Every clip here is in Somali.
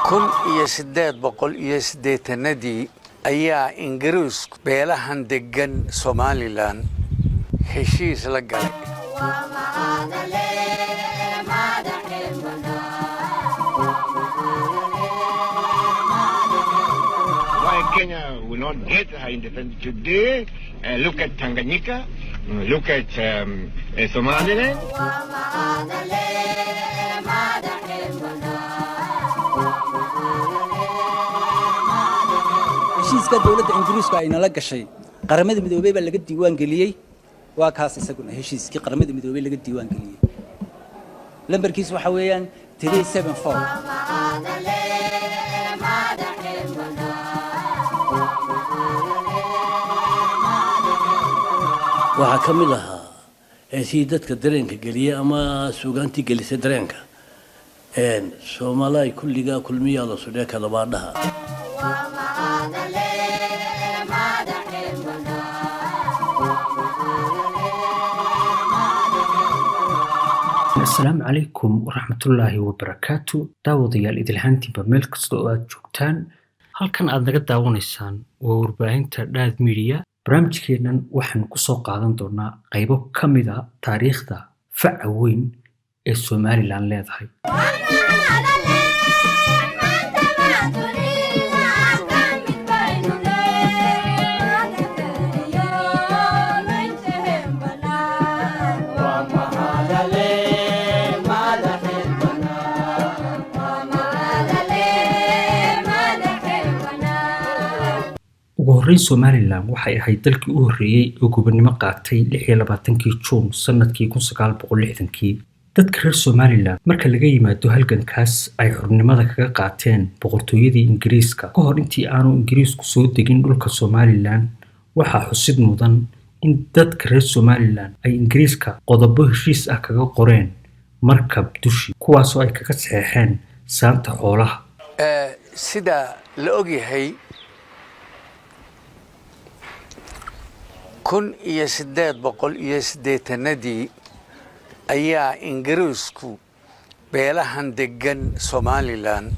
kun iyo 880 ayaa Ingiriisku beelahan degan Somaliland heshiis la galay. Why Kenya will not get her independence today? Look at Tanganyika, look at Somaliland. heshiiska dawladda Ingiriisku ay nala gashay qaramada midoobay baa laga diiwaan galiyay waa kaas isaguna heshiiskii qaramada midoobay laga diiwaan galiyay lambarkiisu waxa weeyaan 374 waxa kamid ahaa si dadka dareenka galiya ama suugaantii gelisay dareenka Soomaaliya kulliga kulmiyaada sudee kala baadhaha السلام عليكم ورحمة الله وبركاته داوديال إدلهانتي بميل كستو آد جوجتان halkan aad naga daawanaysaan waa warbaahinta Daad Media barnaamijkeenan waxaan ku soo qaadan doonaa qaybo kamid ah taariikhda faca weyn ee Somaliland leedahay ugu Somaliland waxay ahayd dalkii u horeeyay oo gobonimo qaatay 26 Juun sanadkii 1960 dadka reer Somaliland marka laga yimaado halgankaas ay xornimada kaga qaateen boqortooyadii Ingiriiska ka hor intii aanu Ingiriisku soo degin dhulka Somaliland waxa xusid mudan in dadka reer Somaliland ay Ingiriiska qodobo heshiis ah kaga qoreen markab dushi kuwaas oo ay kaga saxeexeen saanta xoolaha sida la ogyahay kun iyo 880 ayaa Ingiriisku beelahan degan Somaliland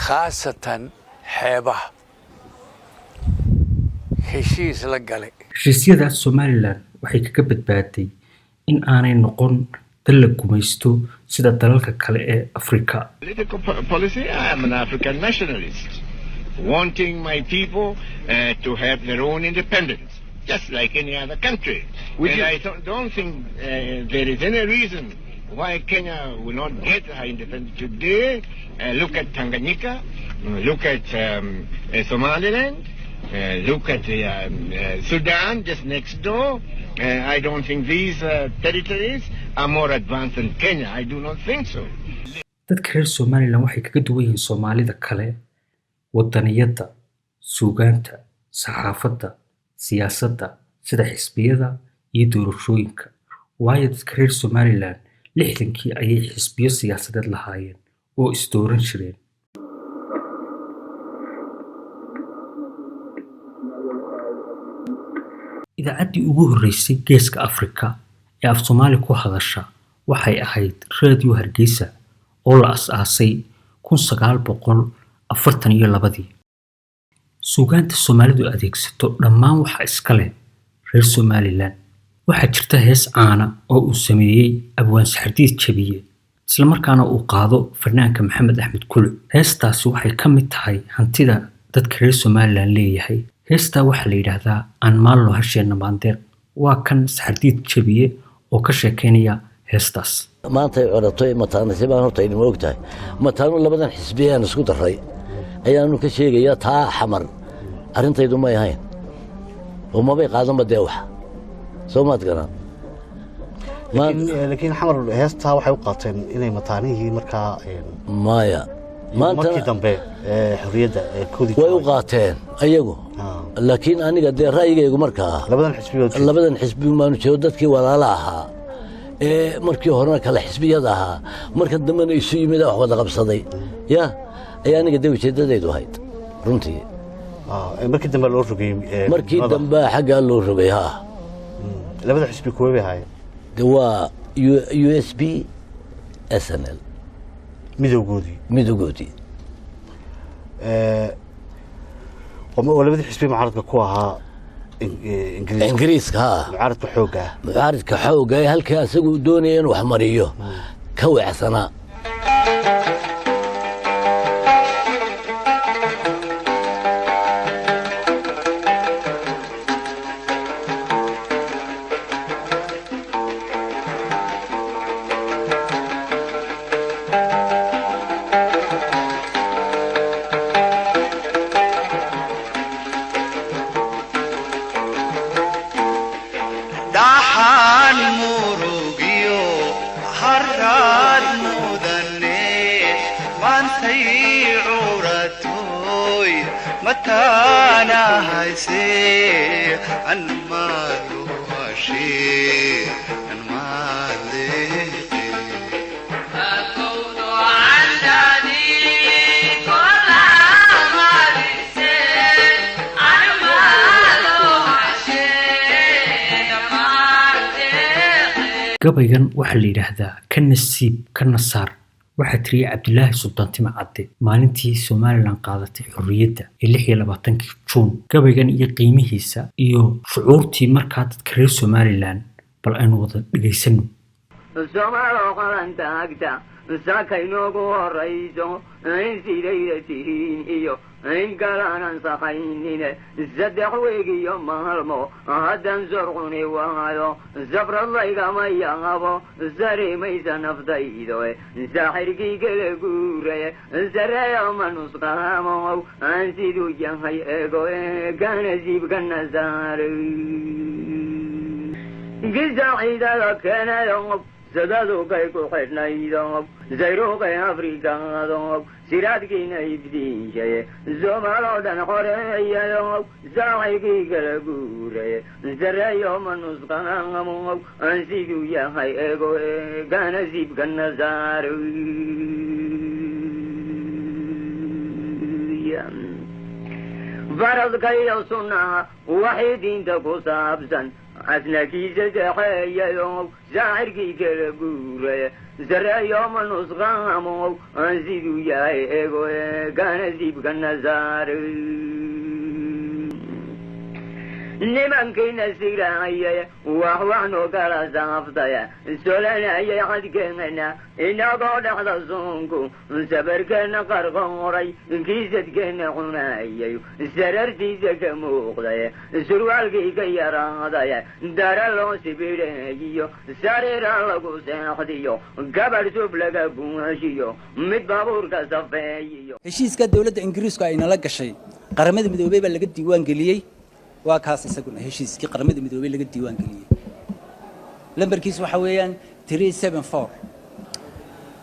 khaasatan xeebaha heshiis la galay heshiisyada Somaliland waxay kaga badbaaday in aanay noqon dal la gumaysto sida dalalka kale ee Afrika. Political policy, I am an African nationalist, wanting my people to have their own independence, just like any other country. And I don't think there is any reason why Kenya will not get her independence today. Look at Tanganyika, look at Somaliland, look at Sudan just next door. I don't think these territories are more advanced than Kenya. I do not think so. dadka reer Somaliland waxay kaga duwan yihiin Soomaalida kale wadaniyada suugaanta saxaafadda siyaasadda sida xisbiyada iyo doorashooyinka waayo dadka reer Somaliland 60kii ayay xisbiyo siyaasadeed lahaayeen oo isdooran jireen idaacaddii ugu horeysay geeska Afrika ee af Soomaali ku hadasha waxay ahayd Radio Hargeysa oo la asaasay 1942 suugaanta Soomaalidu adeegsato dhammaan waxa iska leh reer Somaliland waxa jirta hees caana oo uu sameeyay abwaan saxardiid jabiye isla markaana uu qaado fanaanka Maxamed Axmed Kulu heestaasi waxay ka mid tahay hantida dadka reer Somaliland leeyahay heesta waxa la yiraahdaa aan maallo hasheena maandeeq waa kan saxardiid jabiye oo ka sheekeynaya heestaas maanta ay codatay mataanasi baan horta idin ogtahay mataanu labadan xisbiyaan isku daray ayaanu ka sheegayaa taa xamar arintaydu ma yahayn oo ma bay qaadan badee wax soo maad garan laakiin xamar heestaa waxay u qaateen inay mataanihii markaa maya maanta markii dambe xorriyadda koodii way u qaateen ayagu laakiin aniga dee ra'yigaygu markaa labadan xisbi maanu jeedo dadkii walaala ahaa markii horena kala xisbiyada ahaa marka dambena isu yimid wax wada qabsaday ya ayaa aniga dawladdeedaydu ahayd runtii markii dambe loo rogay markii dambe xagga loo rogay ha labada xisbi kuwa bay haayeen waa USB SNL midowgoodii oo labada xisbi mucaaradka ku ahaa ingiriiska mucaaradka xoogga halkii asagu doonaya inuu wax mariyo ka weecsanaa gabaygan waxaa la yiraahdaa ka nasiib ka nasaar waxaa tiriyay Cabdilaahi Sultaan Timcadde maalintii Soomaaliland qaadatay xorriyadda ee 26 Juun gabaygan iyo qiimihiisa iyo shucuurtii markaa dadka reer Soomaaliland bal aynu wada dhageysano Soomaaliland qarantaagta saakaynogu horayso insidaydatihiin iyo in kalaanan saqaynine saddex weeg iyo maalmo haddan sorquni waayo sabrad laygama yaabo sarimaysa naftaydo saaxirkii kala guuraye sareeyama nusqaamow aan siduu yahay ego ka nasiibka nasaare gisaciidada keenayo sadadukay ku xidhnaydo zayruuqay afrikaado siraadkiina ibdiishaye soomaaloo dhan xoreeyayo saaxibkii kala guuraye sareeyo ma nusqaamow aan siduu yahay ego ka nasiibka nasaare faradkayo sunnaha waxay diinta ku saabsan asnakiisa saxeeyayo saxirkii kala guuraye sareeyo ma nusqaamow aan siduu yahay ego ka nasiibka nasaare nimankayna siraayay wax noo kala saaftaya solanayay cadkeena inagoo dhexda soonku sabarkeena qarqoray kiisadkeena cunayay sarartiisa ka muuqday surwaalkii ka yaraaday dara loo sibireeyo sariira lagu seexdiyo gabadh sub laga buunshiyo mid baabuurka safeeyo heshiiska dawladda Ingiriisku ay nala gashay qaramada midoobay baa laga diiwaan geliyay waa kaas isaguna heshiiskii qaramada midoobay laga diiwaan geliyay lambarkiisu waxa weeyaan 374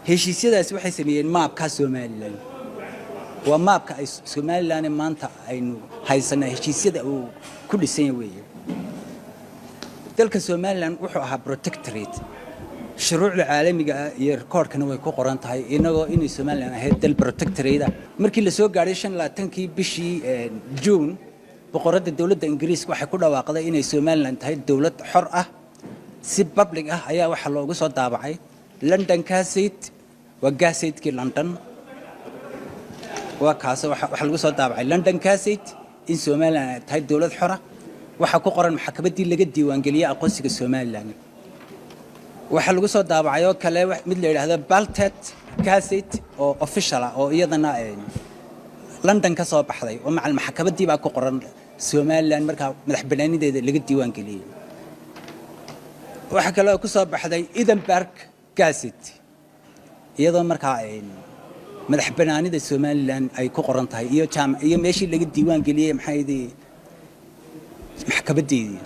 heshiisyadaas waxay sameeyeen maapka Soomaaliland waa maapka ay Soomaaliland maanta aynu haysanaa heshiisyada uu ku dhisan yahay dalka Soomaaliland wuxuu ahaa protectorate shuruucda caalamiga ah iyo rekoorkana way ku qoran tahay inagoo inay Soomaaliland ahayd dal protectorate markii la soo gaaray 25 bishii June boqorada dawladda Ingiriiska waxay ku dhawaaqday inay Soomaaliland tahay dawlad xor ah si public ah ayaa waxa loogu soo daabacay London Gazette waa Gazette-kii London waa kaas waxa lagu soo daabacay London Gazette in Soomaaliland tahay dawlad xor ah waxa ku qoran maxkamaddii laga diiwaan geliyay aqoonsiga Soomaaliland waxa lagu soo daabacay oo kale mid la yiraahdo Baltet Gazette oo official ah oo iyadana London ka soo baxday oo macal maxkamaddii baa ku qoran Soomaaliland marka madaxbannaanideeda laga diiwaan geliyay waxa kale oo ku soo baxday Edinburgh Gazette iyadoo marka madaxbannaanida Soomaaliland ay ku qoran tahay iyo meeshii laga diiwaan geliyay maxay maxkamadeedii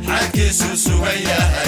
حدكيسو سوغيا